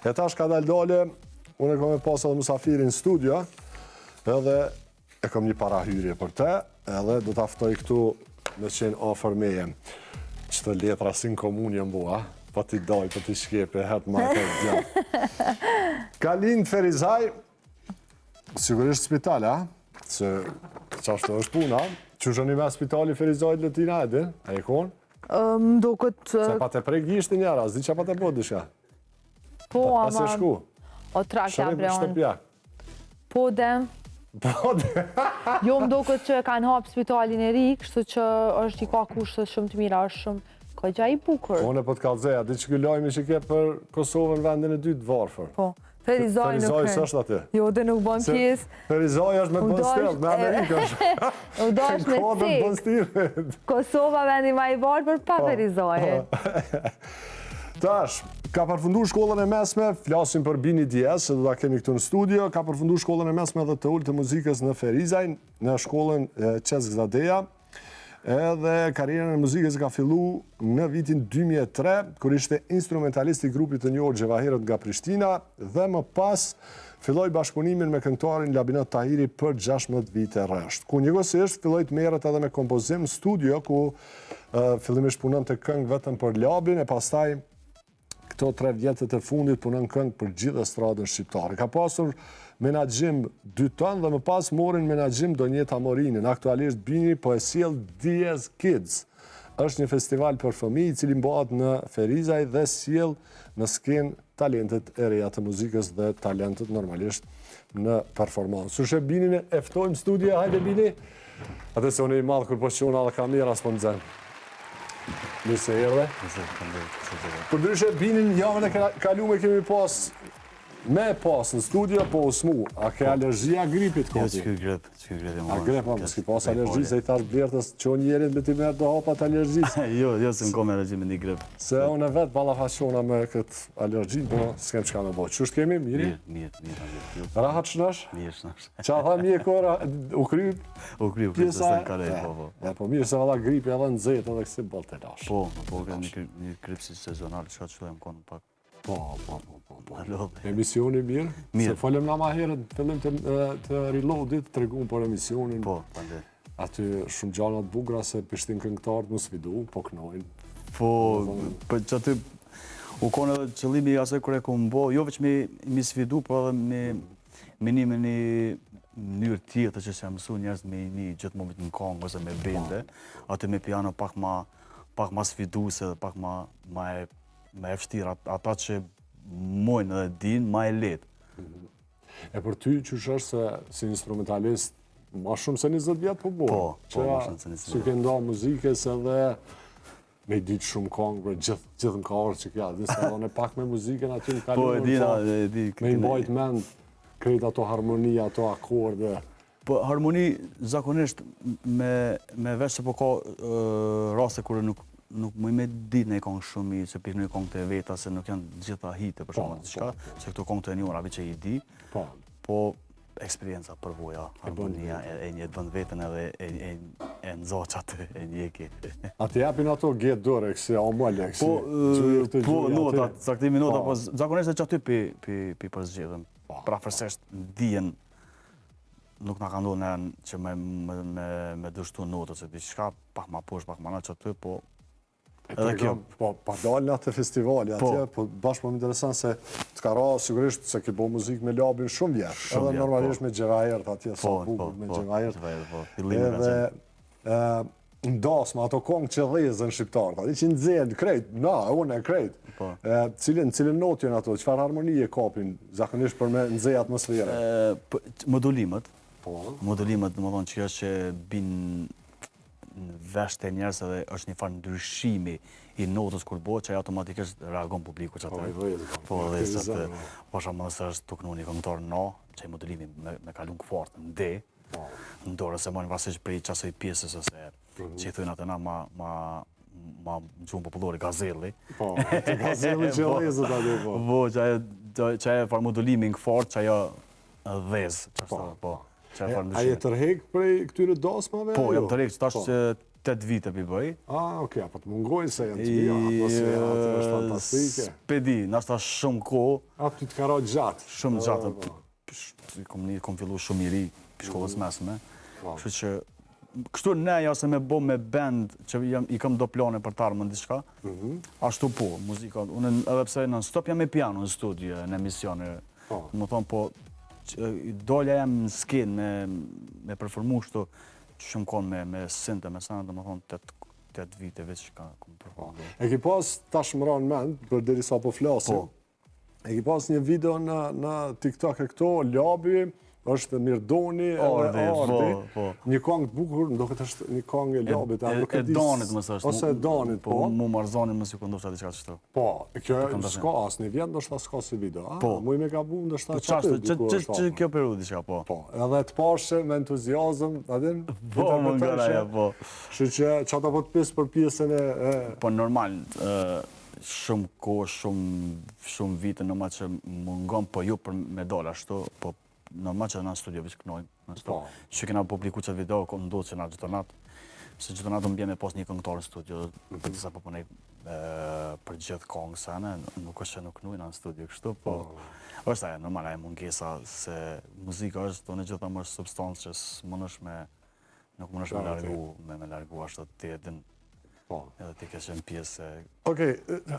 E tash ka dale, unë e kom e pas edhe mësafirin në studio, edhe e kom një parahyrje për te, edhe do t'aftoj këtu me qenë ofër meje. Qëtë letra si në komun jë mbua, pa t'i doj, pa t'i shkepe, hetë ma këtë gjatë. Kalin Ferizaj, sigurisht spital, a? Se qashtu është puna, që shë një me spitali Ferizaj Lëtina edhe, a e konë? Mdo këtë... Se pa te prej gjishtë njëra, zdi që pa te bodë dishka. Po, ama... Pas e shku? O trakja breon. Shtëpja. Po, dem. Po, dem. Jo, mdo këtë që kanë hapë spitalin e ri, kështu që është i ka kushtet shumë të mira, është shumë... Ka gja i bukur. Unë e po t'kallëzeja, di që këllojmi që ke për Kosovën vendin e dytë varfër. Po, Ferizaj nuk Ferizaj së është aty. Jo, dhe nuk bën pjesë. Ferizaj është me bën stilë, me Amerikë është. U do është me cikë. Kosova vendi ma i varfër pa Ferizaj. Tash, ka përfundu shkollën e mesme, flasim për Bini Dies, se do ta kemi këtu në studio, ka përfundu shkollën e mesme dhe të ullë të muzikës në Ferizaj, në shkollën Qesk Zadeja, edhe karrierën e muzikës ka fillu në vitin 2003, kur ishte instrumentalist i grupit të njohur Gjevahirët nga Prishtina, dhe më pas filloi bashkëpunimin me këngëtarin Labinot Tahiri për 16 vite rresht. Ku njëkohësisht filloi të merret edhe me kompozim studio, ku fillimisht punon të këngë vetëm për Labin, e pastaj këto 3 vjetët e fundit punon këngë për gjithë estradën shqiptare. Ka pasur menaxhim 2 ton dhe më pas morin menaxhim Donjeta Morini. Aktualisht Bini po e sjell Dies Kids. Është një festival për fëmijë i cili mbahet në Ferizaj dhe sjell në skenë talentet e reja të muzikës dhe talentet normalisht në performancë. Sushe Binin e ftojmë studio, hajde Bini. Atë se unë i madhë kur po qona dhe kamera s'po në zemë. Mirë se erdhe. Për ndryshe, Binin javën e kalume kemi pas në studio, po usmu. A ke alergjia gripit? Jo, që kjo grip e A grip, ma s'ki pas alergji, se i thash blertës që unë jerin me ti merë do hapat alergjis. Jo, se më kom alergji me një grip. Se unë e vetë balafashona me këtë alergji, po s'kem qka me bo. Qështë kemi, miri? Mirë. Rahat shnash? Mirë shnash. Qa tha mjekora, u kryp? U kryp, se së në kare, po. Po mirë se valla gripi edhe në zetë edhe kësi bëll të lash. Po, një kryp si sezonal, që ka të shujem konë pak. Po. Emisioni mirë? Se folem nga ma herët, fillim të reloadit, të regun për emisionin. Po, pande. Aty shumë gjanat bugra se pishtin këngëtarët më sfidu, po knojnë. Po, për që aty, u konë edhe qëllimi asaj kërë e ku më bo, jo veç mi sfidu, po edhe me një mënyrë tjetër që se mësu njerës me një gjithë moment në kongë ose me bende, aty me piano pak ma sfiduse dhe pak ma e fështirë, ata që mojnë edhe din, ma e letë. E për ty që është se si instrumentalist, ma shumë se 20 vjetë po bojë? Po, ma shumë se 20 vjetë. Që ke nda muzikës edhe me i ditë shumë kongë, gjithë në ka orë që kja, dhe se edhe në pak me muzikën aty në kalunë. Po, e di. Me i mbajt mend, krejt ato harmonia, ato akorde. Po, harmoni, zakonisht, me veç se po ka raste kërë nuk më i me ditë në i kongë shumë i, se pikë në i kongë të veta, se nuk janë gjitha hite për shumë të qka, se këto kongë të e njërë, avi që i di, po eksperienca përvoja, harmonia, e një të bënd vetën edhe e nëzoqat e njeki. A të japin ato gjetë dore, kësi amuale, kësi? Po, notat, saktimi notat, po zakonisht e që aty pi përzgjedhëm. Prafërsesht dijen nuk nga ka ndonë që me dështu notët, se di qka pak ma posh, pak ma në që aty, po edhe kjo. Po, pa dalë në atë festivali atje, po bashkë më interesant se të ka ra sigurisht se ki bo muzikë me Labin shumë vjetë. Edhe normalisht me Gjevahirët atje, sa bukur me Gjevahirët. Edhe ndasma ato kongë që dhezën shqiptarët, ati që nëzën krejt, unë e krejt. Cilin not jënë ato, qëfar harmonije kapin, zakonisht për me nëzëj atmosfere? Modulimet, dhe më thonë që është që binë në vesh të njerës edhe është një farë ndryshimi i notës kur bo, që automatikisht reagon publiku që atë. Po, dhe që atë, pasha më nëse është tuknu një këngëtar në, që i modulimi me kalun këfart në D, në dorë, se mojnë vrasisht prej qasoj pjesës, ose që i thujnë atë na ma gjumë popullori, gazelli. Po, të gazelli që lezët atë, po. Po, që e farë modulimi në këfart, që ajo dhez, që është, po. A je tërhek prej këtyre dasmave? Po, jam tërhek, që tash që 8 vite pi bëj. Okej, apo të mungojnë se janë të mira, atmosfera aty është fantastike. Spedi, nashta shumë kohë. Aty të karo gjatë. Shumë gjatë. Kom fillu shumë i ri, për shkollës mesme. Kështu që, kështu neja ose me bo me band, që i kam do plane për tarë më në diçka, ashtu po, muzika. Unë edhe pse në stop jam me piano në studio, në emisione. Më thonë, po, dolja jam në skin me performu kështu, që shumë konë me sinte, me sanë, dhe më thonë 8 vite veç ka kom performu. E ki pas tash më ranë mend, për deri sa po flasim, e ki pas një video në TikTok e këto, Labi, është Mirdoni edhe Ardi. Një këngë të bukur, ndoket është një këngë e Labit. E Danit më së është. Ose e Danit, po. Mu Marzanin më si ku ndoshta diçka qështu. Po, kjo s'ka asnjë vjet, ndoshta s'ka si video. Po. Mu i me ka bu, ndoshta që kjo peru diçka, po. Po, edhe të pashe me entuziazm, adin? Po, më ngaraja, po. Shë që ata po të pisë për pjesën e... Po, normal, shumë kohë, shumë vite, normal që mungon, po ju për me dola, ashtu, po normal që në studio vishë kënojmë. Që kena publiku qëtë video, ndodhë që nga gjithë natë, se gjithë natë më bje me pos një këngëtar në studio, për disa po punej për gjithë këngë sene, nuk është që nuk kënojnë në studio kështu, po është aje, normal aje mungesa, se muzika është, në gjithë më është substancë që nuk më nëshme me largu ashtë të edhin. Edhe ti ke qenë pjesë. Okej,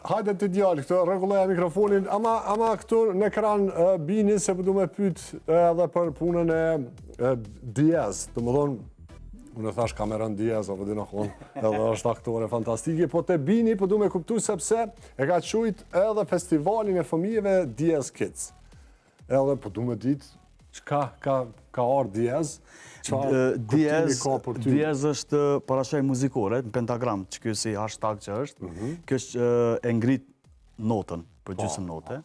hajde të djallë këto, regulloja mikrofonin, ama këtu në ekran Bini se përdu me pyt edhe për punën e Diaz. Të më thonë, unë thash Cameron Diaz, apo di në konë, edhe është aktore fantastike, po të Bini përdu me kuptu sepse e ka qujt edhe festivalin e fëmijëve Diaz Kids. Edhe përdu me ditë, që ka ardhë Diaz? Diaz është parashaj muzikore, në pentagram, që kjo si hashtag që është. Kjo është e ngrit notën, për gjysëm note.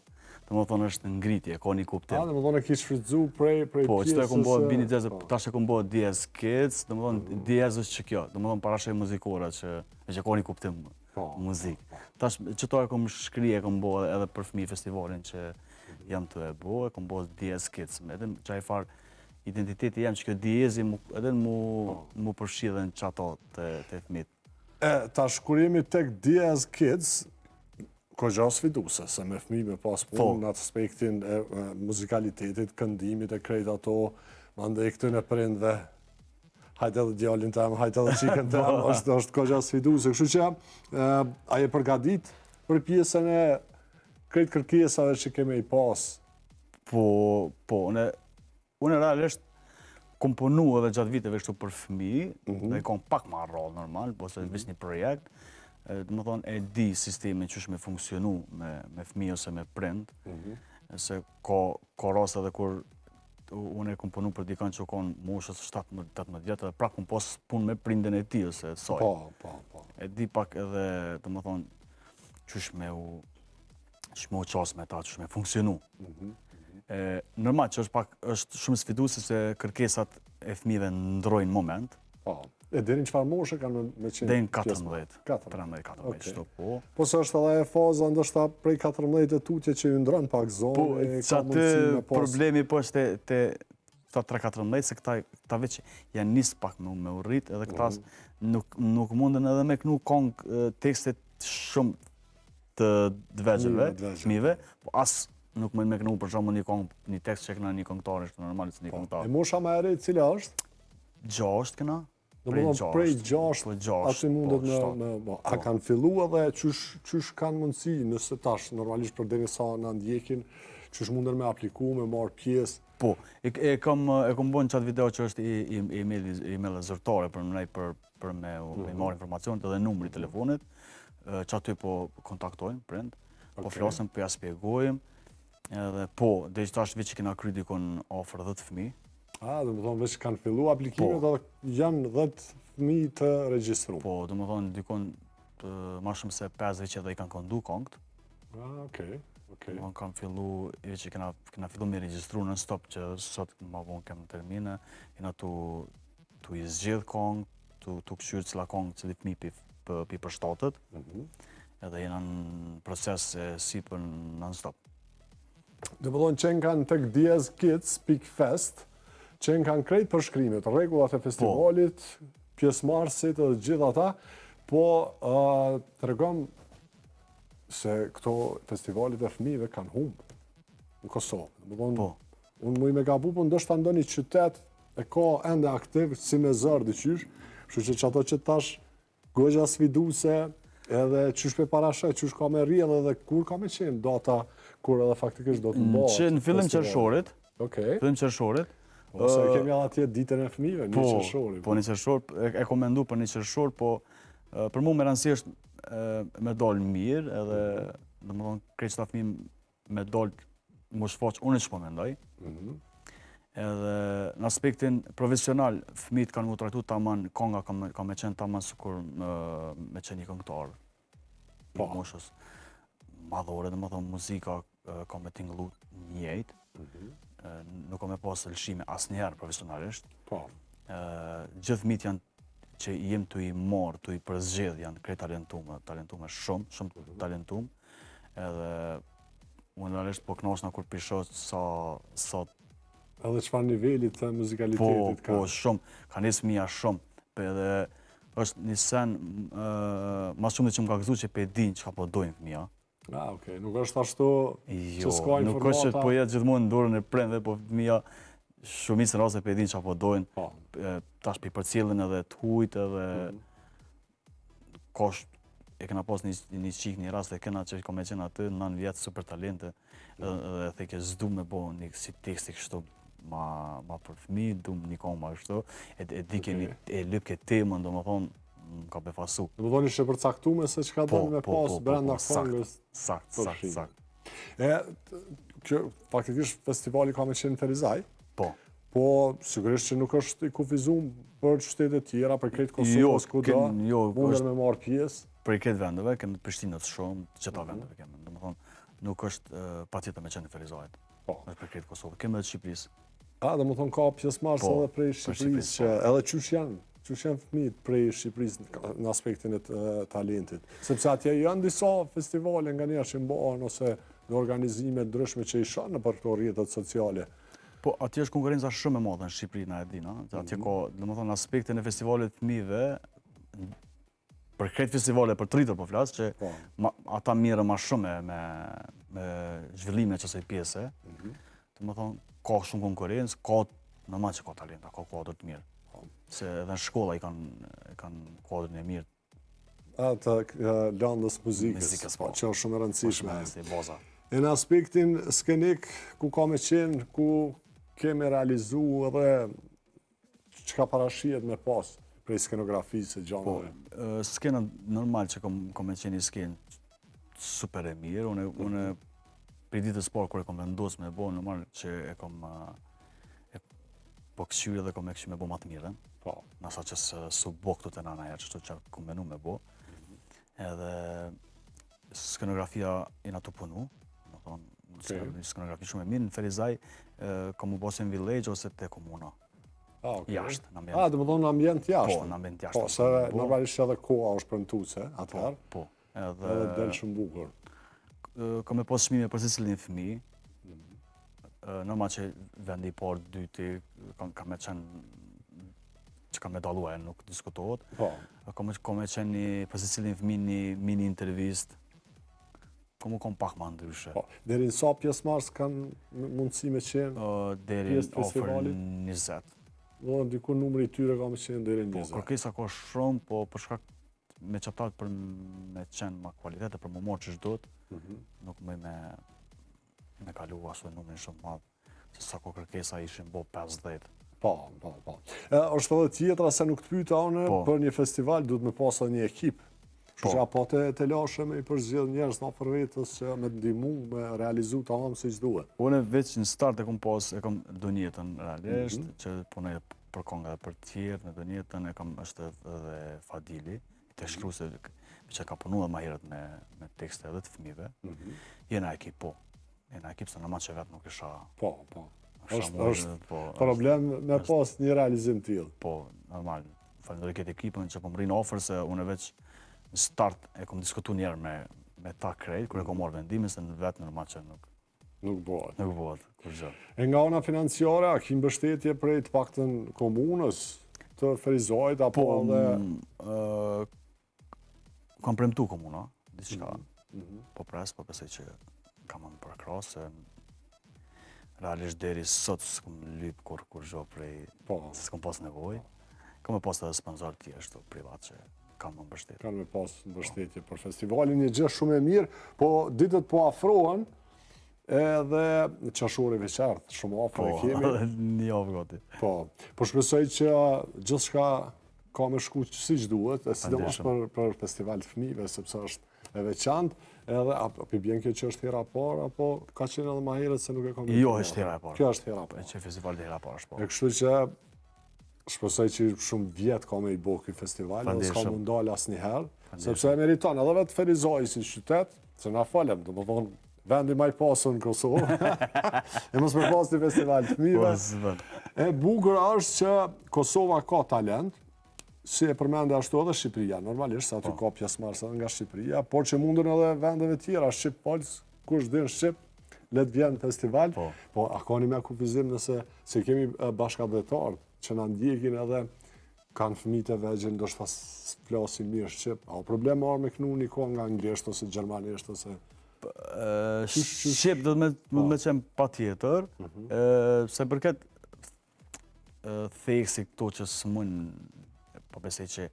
Të më thonë është ngritje, ka një kuptim. Dhe më thonë e kishë shfrytzu prej pjesës... Po, që të e kom bëhet Bini Diaz, tash e kom bëhet Diaz Kids, dhe më thonë Diaz është që kjo, dhe më thonë parashaj muzikore, që ka një kuptim muzik. Tash që to e kom shkrije, e kom bëhet edhe për fëmijë festivalin që jam të e bo, e kom bëhet Diaz Kids. Edhe qaj farë identiteti jam që kjo Diezi edhe mu përshidhen që ato të fëmit. Tash kur jemi tek Diaz Kids, ko gja sfiduse, se me fëmi me pas punë në atë aspektin e muzikalitetit, këndimit e krejt ato, mande i këtë në prindve, hajtë edhe djallin të emë, hajtë edhe qikën të emë, është ko gja sfiduse. Kështu që, a je përgadit për pjesën e krejt kërkesave që keme i pas? Po, unë realisht komponu edhe gjatë viteve kështu për fëmi, dhe i kom pak ma rol normal, po se vis një projekt, dhe më thonë e di sistemin që është me funksionu me fëmi ose me prind, se ka rast edhe kur unë e komponu për dikën që u konë moshës 17-18 vjetë, dhe pra kom pos punë me prindin e ti ose soj. Po. E di pak edhe, dhe më thonë, që është me u qasë me ta, që është me funksionu. Normal që është shumë sfiduese se kërkesat e fëmijëve ndrojnë moment. Po. E deri në çfarë moshe kanë me qenë? Deri në 14. 13-14 çto po. Po se është edhe e faza ndoshta prej 14 e tutje që ju ndron pak zonë. Po, çatë problemi po është te këta 3-14 se këta veç janë nis pak me u rrit edhe këta nuk munden edhe me kënu këngë tekstet shumë të dvegjëve, fëmijëve, po as nuk më me kënu për shumë një tekst që këna një këngëtar është normalit se një këngëtar. E mosha më e re cila është? 6 këna. Prej 6, aty mundet me... A kanë fillu edhe qysh kanë mundësi, nëse tash, normalisht për deri sa në ndjekin, qysh munden me apliku, me marrë pjesë? Po, e kom bënë qatë video që është email zërtare për me marrë informacionet edhe numri telefonit, që aty po kontaktojnë, prind, po flasëm, po ja spjegojmë, edhe po, dhe që tash veç që kena kry dikon ofër 10 fëmijë. Dhe më thonë veç kanë fillu aplikimet dhe janë 10 fëmijë të regjistru. Po, dhe më thonë dikon ma shumë se 5 veç edhe i kanë kondu kongët. Okej. Kanë fillu, veç që kena fillu me regjistru në stop që sot ma vonë kemë në termine, jena tu i zgjedh kongë, tu këshyrë cila kongë cili fëmijë pi për shtatët, edhe jena në proces si për non-stop. Dhe më thonë qenë kanë tek Diaz Kids, Peak Fest, qenë kanë krejt përshkrimet, regullat e festivalit, pjesëmarrësit edhe gjithë ata, po tregom se këto festivalet e fëmijëve kanë humbë në Kosovë. Po. Unë mu i me gabu, po ndoshta ndonjë qytet e ka ende aktiv si me zërë dyqysh, kështu që ato që tash gojja sfiduse edhe qysh pe parashaj, qysh ka me rrjedh edhe kur ka me qenë data kur edhe faktikisht do të mbohet. Që në fillim qershorit, Okej. fillim qershorit, Ose kemi edhe atje ditën e fëmijëve, një qershori. Po një qershor, e kom mendu për një qershor, po për mu me rëndësi është me dalë mirë, edhe dhe më thonë krejt qëta fëmijë me dalë më shfaq, unë që po mendoj. Edhe në aspektin profesional, fëmijët kanë mu trajtu taman, konga ka me qenë taman sikur me qenë një këngëtar. Po. Moshës madhore, dhe më thonë muzika ka me tingëllu njëjtë. Nuk ka me pas lëshime asnjëherë profesionalisht. Po. Gjithë fëmijët janë që jem të i marë, të i përzgjedh, janë krejt talentume shumë talentume. Edhe unë realisht po knasna kur pishoh sa Edhe çfarë niveli të muzikalitetit ka. Po, shumë, ka nisë fëmija shumë. Edhe është një sen, mas shumë dhe që më ka gëzu që pe din që ka po dojnë fëmija. Okej, nuk është ashtu që s'ka nuk është që informata. po jetë gjithmonë në dorën e prindve, po fëmija shumicën e rase pe din që po dojnë. Po. Tash pi përcjellin edhe të hujt edhe e kena pas një qik një rast e kena që ka me qenë aty, 9 vjetë, super talente, edhe theke zdu me bo një si teksti kështu ma për fëmi, du një kohë ma kështu, e dike e lyp ke temën, do më thonë, më ka befasu. Do të thonë ishte përcaktume se çka do me pas brenda këngës. Sakt. Kjo faktikisht festivali ka me qenë në Ferizaj. Po, sigurisht që nuk është i kufizuar për qytetet tjera, për krejt Kosovës, kudo, mundër me marrë pjesë. Për i kretë vendeve, kemë të Prishtinët shumë, qëta vendeve kemë. Dhe më thonë, nuk është patjetër me qenë në Ferizajt. Është për kretë Kosovë. Kemë edhe të Shqipërisë. Dhe më thonë ka pjesëmarrës edhe prej Shqipërisë, që edhe qysh janë fëmijët prej Shqipërisë në aspektin e talentit. Sepse atje janë disa festivale nga njerë që mbohen ose në organizime ndryshme që i shanë në për këto rrjetet sociale. Po, atje është konkurenca shumë e madhe në Shqipëri, na e dina. Atje ka, dhe më thonë, aspektin e festivalet fëmijëve, për kretë festivale, për të rritër po flasë, që ata mirë ma shumë me zhvillime që se pjese. Dhe më thonë, ka shumë konkurencë, ka normal që ka talenta, ka kuadrë të mirë. Se edhe në shkolla i kanë kuadrën e mirë. Të landës muzikës, që është shumë e rëndësishme. E në aspektin skenik, ku ka me qenë, ku kemi realizu edhe që ka parashijet me pas prej skenografisë e gjanëve? Skena normal që ka me qenë i skenë super e mirë. Unë për ditës parë kër e kom vendosë me bo, normal që e kom po këqyri dhe kom e këqyri me bo matë mirën. Nasa që su bo këtu të nana herë, që kom menu me bo. Edhe skenografia i na të punu, skeноgrafi shumë e mirë, në Ferizaj, kom u bose në village ose te komuna. Jashtë, në ambient. Dhe më thonë në ambient jashtë? Po, në ambient jashtë. Po, se normalisht edhe koha është premtuese, atëherë. Po. Edhe delë shumë bukur. Kom e posë shmime për secilin fëmi. Normal që vendi i parë, dyti, ka me qenë që ka me dalua e nuk diskutohet. Ka me qenë një për secilin fëmi një mini intervist. Kom pak ma ndryshe. Deri në sa pjesëmarrës kanë mundësi me qenë deri në ofër 20. Dhe diku numri i tyre ka me qenë deri në 20. Kërkesa ka shumë, po për shkak me qaptat për me qenë ma kvalitete, për më morë që shdojt, nuk mëj me kalu ashtu e numrin shumë madhë, se sa ko kërkesa ishin bo 50. Po. është edhe tjetra se nuk të pyta une, për një festival duhet me pasë një ekip. Që apo të lashe me i përzgjedh njerëz në për vetës që me ndimu, me realizu të amë si që duhet. Unë veç në start e kom Donjetën realisht, që punoj për konga dhe për tjerë, në Donjetën e kom është edhe Fadili, të shkru se që ka punu dhe ma herët me tekste edhe të fëmive. Jena ekip, po. Jena ekip se në ma që vetë nuk isha... Po. është problem me pas një realizim t'il. Po, normal. Falenderoj këtë ekipën që po më rinë ofër se unë veç në start e kom diskutu njerë me ta krejt, kër e kom marrë vendimin, se në vetë normal që nuk bëhet. Nuk bëhet, kur gjë. E nga ona financiare, a ki mbështetje prej të paktën komunës? të Ferizojt, apo edhe... Kam premtu komuna, diçka. Po pres, po besoj që kam më përkras, se realisht deri sot s'kom lyp kur gjo prej, s'kom pas nevoj. Kam me pas edhe sponsor tjerë shtu privat që kam më mbështet. Kanë me pas mbështetje për festivalin, një gjë shumë e mirë, po ditët po afrohen, edhe qashori veçart, shumë afro e kemi. Po, një javë gati. Po shpresoj që gjithçka ka me shku si që duhet, e sidomos për festival të fëmijëve, sepse është e veçantë, edhe apo bjen kjo që është hera parë, apo ka qenë edhe më herët se nuk e kam. Jo, është hera e parë. Kjo është hera e parë. Që festival dhe hera parë është parë. E kështu që shpresoj që shumë vjet ka me i bo ky festival, dhe s'ka mund dalë asnjëherë, sepse e meriton edhe vetë Ferizoj si qytet, se na falem, domethënë vendi më i pasur në Kosovë. E mos më pas një festival të fëmijëve. E bukur është që Kosova ka talent, si e përmende ashtu edhe Shqipëria, normalisht, aty ka pjesëmarrëse nga Shqipëria, por që mundën edhe vendeve tjera, Shqip Pols, kush din Shqip, let vjen festival, po a ka një me kufizim nëse se kemi bashkëdhetar që na ndjekin edhe kanë fëmijë të vegjël, ndoshta flasin mirë Shqip, a problem marrë me knu një kohë nga anglisht ose gjermanisht ose... Shqip do të me qenë pa tjetër, se përket theksi këto që s'mun, po besoj që...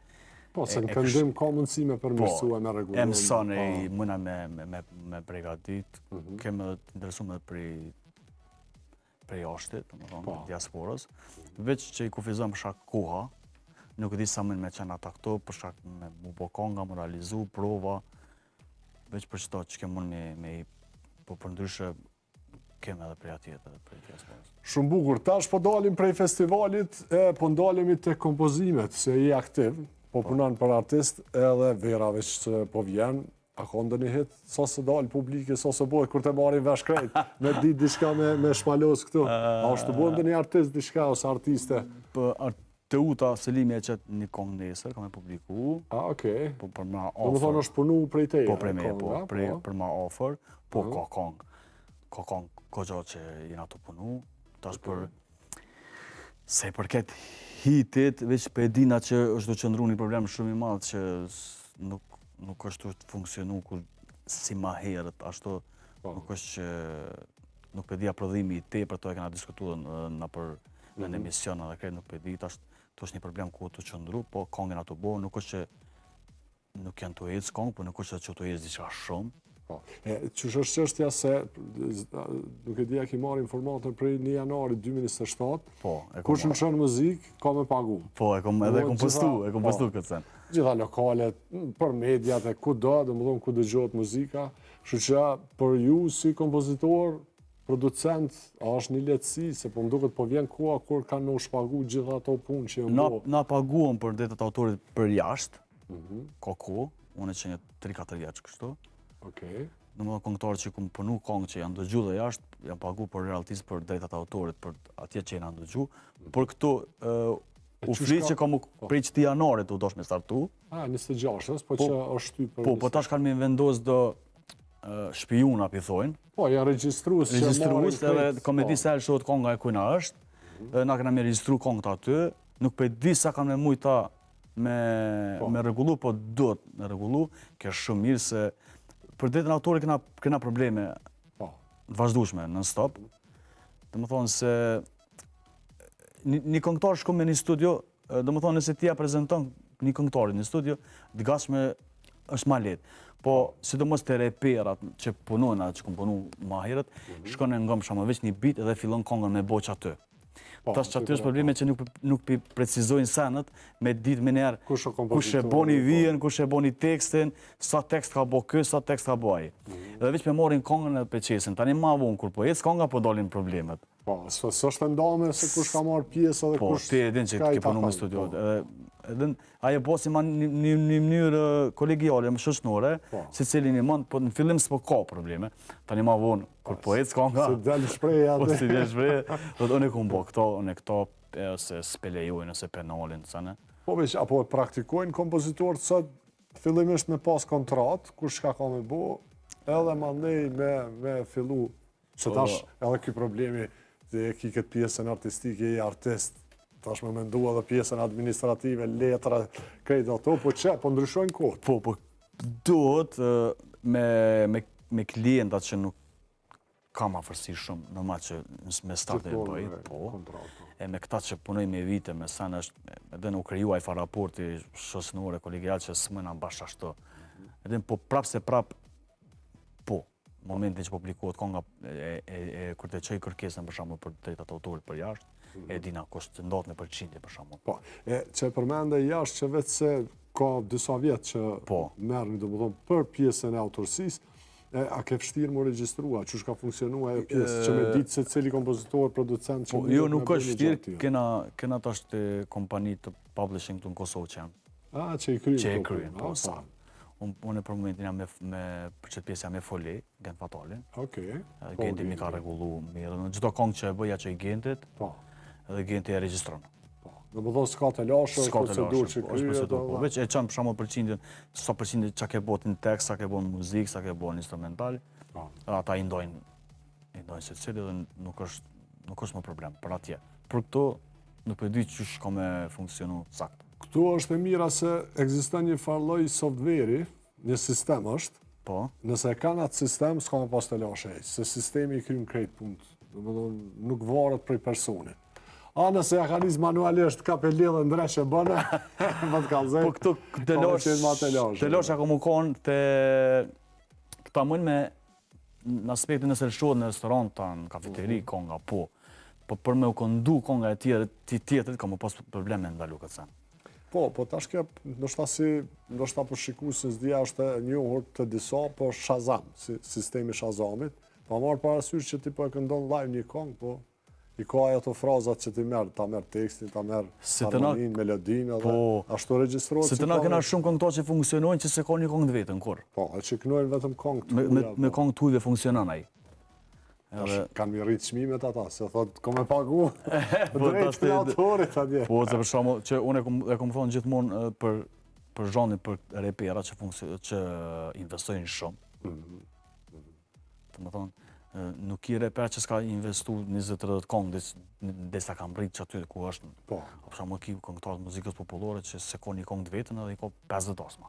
Po, se në këndim ka mundësi me përmirësua, me regullu. E mëson e mëna me pregadit, kemë edhe të interesume prej jashtit, diasporës, veç që i kufizojmë për shak koha, nuk e di sa mund me qenë ata këto, për shak me mu po konga, mu realizu, prova, veç për qëto që kemë mund me i, po për ndryshe, kemë edhe prej atjet edhe prej diasporës. Shumë bukur, tash po dalim prej festivalit, po ndalemi të kompozimet, se je aktiv, po punon për artist edhe verave që po vjen, a ka ndonjë hit, sa se dalë publike, sa se bëhet kur të marrin vesh krejt, me ditë diçka me shmalos këtu. A është të bëhet ndonjë artist diçka ose artiste? Të uta Selimi e qëtë një kongë nesër, kam e publiku. Okej. Po për ma ofër. Do më thonë është punu prej teje? Po prej me, po për ma ofër, po ka kongë. Ka kongë, ka gjatë që jena të punu, tash për... Se përket hitit, veç për e dina që është do qëndru një problem shumë i madhë që nuk është të funksionu si ma herët, ashtu nuk është që nuk për dhja prodhimi i te, për to e kena diskutu në për në emision edhe krejt nuk për di, të është një problem ku të qëndru, po kongën ato bo, nuk është që nuk janë të ecë kongë, po nuk është që të ecë diqa shumë. Qësh është qështja se, nuk e di a ki marrë informatën prej 1 janari 2027, kush në qënë muzik, ka me pagu. Po, edhe kom postu këtë sen. Gjitha lokalet, për mediat e ku do, dhe më dhonë ku dëgjohet muzika, shu që për ju si kompozitor, producent, a është një letësi, se po mduket po vjen koha kur kanë në shpagu gjitha ato punë që jënë bo. Na paguam për detet autorit për jashtë, ka ko, unë e që një 3-4 vjeqë kështu. Në më dhe kongëtarë që kumë përnu kongë që janë dëgju dhe jashtë, janë pagu për realisë për drejtat autorit, për atje që janë dëgju. Për këto, u fri që ka mu prej që ti janarit u dosh me startu. 26, po që është ty për... Po tash kanë me vendos do shpijuna, pi thojnë. Po, janë registrus që marrin krejt. Edhe komedi se shot konga e kujna është, na këna me registru kongët aty, nuk për di sa kanë me mujta me regullu, po do të me regullu, kjo është shumë mirë se për drejtën autori këna probleme vazhdueshme, non-stop. Dhe më thonë se një këngëtar shku me një studio, dhe më thonë nëse ti ja prezenton një këngëtarit një studio, të gashme është ma letë. Po, sidomos të reperat që punojnë, që këmë punu ma herët, shkone nga më shama veç një bit edhe fillon kongën me boq aty. Tash që aty është probleme që nuk precizojnë senët me ditë me njerë kush e boni vijen, kush e boni tekstin, sa tekst ka bo kë, sa tekst ka bo aji. Edhe veç me morin kongën e peqesin, tani ma vonë kur po ecë konga po dolin problemet. Po, së është ndame se kush ka marrë pjesë edhe kush... Po, ti edhin që ke punu me studio. Aje po si ma një mënyrë kolegiale, më shoqënore, si cilin i mund, po në fillim s'po ka probleme. Tani ma vonë, kur po ecë konga... Se delë shpreja. Po, si delë shpreja. Unë e kumë po këto, unë e këto, ose spelejojnë, ose penalin, sëne. Po, veç, apo praktikojnë kompozitorët sot, fillimisht me pas kontrat, kur shka ka me bo, edhe mandej me fillu, se tash edhe ky problemi, dhe ki këtë pjesën artistike, i artist, tash me mendua edhe pjesën administrative, letra, krejt ato, po që, po ndryshojnë kohët. Po, duhet me klientat që nuk kam afërsi shumë, në ma që me start e bëj, po, e me këta që punoj me vite, me sen është, edhe nuk krijuaj fa raporti shoqënore, kolegial që s'mëna bash ashtu. Edhe po prap se prap, po, momentin që publikohet konga kur të çoj kërkesën për shembull për drejtat autorit për jashtë, e dina kusht ndodhet në përqindje për shembull. Po, që përmende jashtë që vetë se ka disa vjetë që merrni domethënë për pjesën e autorsisë, a ke vështirë më regjistrua, që ka funksionua e pjesë që me ditë se cili kompozitor, producent që... Jo, nuk është vështirë, kena tash të kompani të publishing të në Kosovë që janë. Që i kryin. Që i kryin, po, sa. Unë për momentin jam për qëtë pjesë jam me foli, gent fatalin. Okej. Genti mi ka regullu mirë. Në gjitho kongë që e bëja që i gentit, edhe genti e regjistronë. Dhe më thonë s'ka të lashë, është procedur që kryet. Po, veç e qanë për shumë përqindin, sa përqindin që ke botin tekst, sa ke bon muzikë, sa ke bon instrumental, ata i ndojnë se cili dhe nuk është më problem, për atje. Për këto, nuk për dy që shko me funksionu sakt. Këtu është e mira se ekziston një farloj softveri, një sistem është, nëse kanë atë sistem, s'ka me pas të lashë se sistemi i krym krejt punët, dhe më thonë nuk varet prej personit. Nëse ja ka njës manualisht, ka pe lidhe ndreshe bëne, më të kalzej. Po këtu të losh ako më konë të... Këta mund me në aspektin nëse lëshohet në restoranta, në kafeteri, konga, po. Po për me u kondu konga e tjetërit, ka më pas probleme ndalu këtë sen. Po tash ke, ndoshta për shikues s'dia është e njohur të disa, po Shazam, sistemi Shazamit, pa marrë parasysh që ti po e këndon live një kongë, po i ka ato frazat që ti merr, ta merr tekstin, ta merr harmonin, melodinë, edhe ashtu regjistrohet. Se të na kena shumë këngëtar që funksionojnë që se ka një këngë të vetën, kur? Po, që kënojnë vetëm këngë të huja. Me këngë të hujve funksionon ai. Kanë mi rritë çmimet ata, se thotë, ko me pagu drejt të autorit atje. Po, se për shkakun që unë e kom thonë gjithmonë për zhanrin për repera që investojnë shumë. Të më thonë, nuk i reper që s'ka investu 20-30 kongë, dhe sa kam rritë që aty ku është. Po. Për shkakun ki këngëtarët muzikës popullore që se ka një kongë të vetën edhe i ka 50 asma.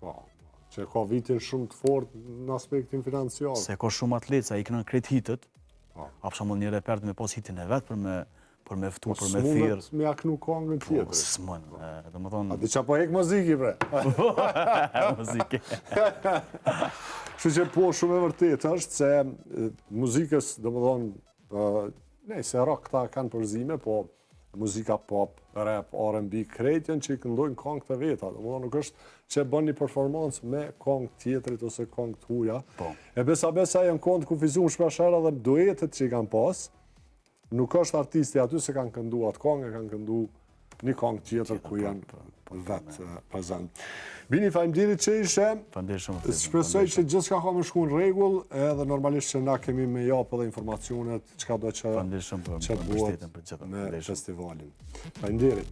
Po. Që ka vitin shumë të fort në aspektin financiar. Se ka shumë atletë, sa i kënë kretë hitët, a për shembull një reper të me pas hitin e vetë për me ftu, për me thirë. Së me aknu kongën tjetër. S'mën, dhe më thonë... A di qa po hek muziki, bre? Muziki. Kështu që po shumë e vërtet është se muzikës, dhe më thonë, ne, se rock këta kanë përzime, po muzika pop, rap, R&B, krejtjen që i këndojnë kongë të veta. Dhe më thonë, nuk është që bën një performancë me kongë tjetrit ose kongë të huja. E besa janë kongë të kufizuar shpeshherë edhe duetet që i kanë pas, nuk është artisti aty se kanë këndu atë kongë, kanë këndu një kongë tjetër ku janë vetë prezent. Bini, faleminderit që ishe. Shpresoj që gjithçka ka më shku në rregull, edhe normalisht që na kemi me japë edhe informacionet çka do që bëhet me festivalin. Faleminderit.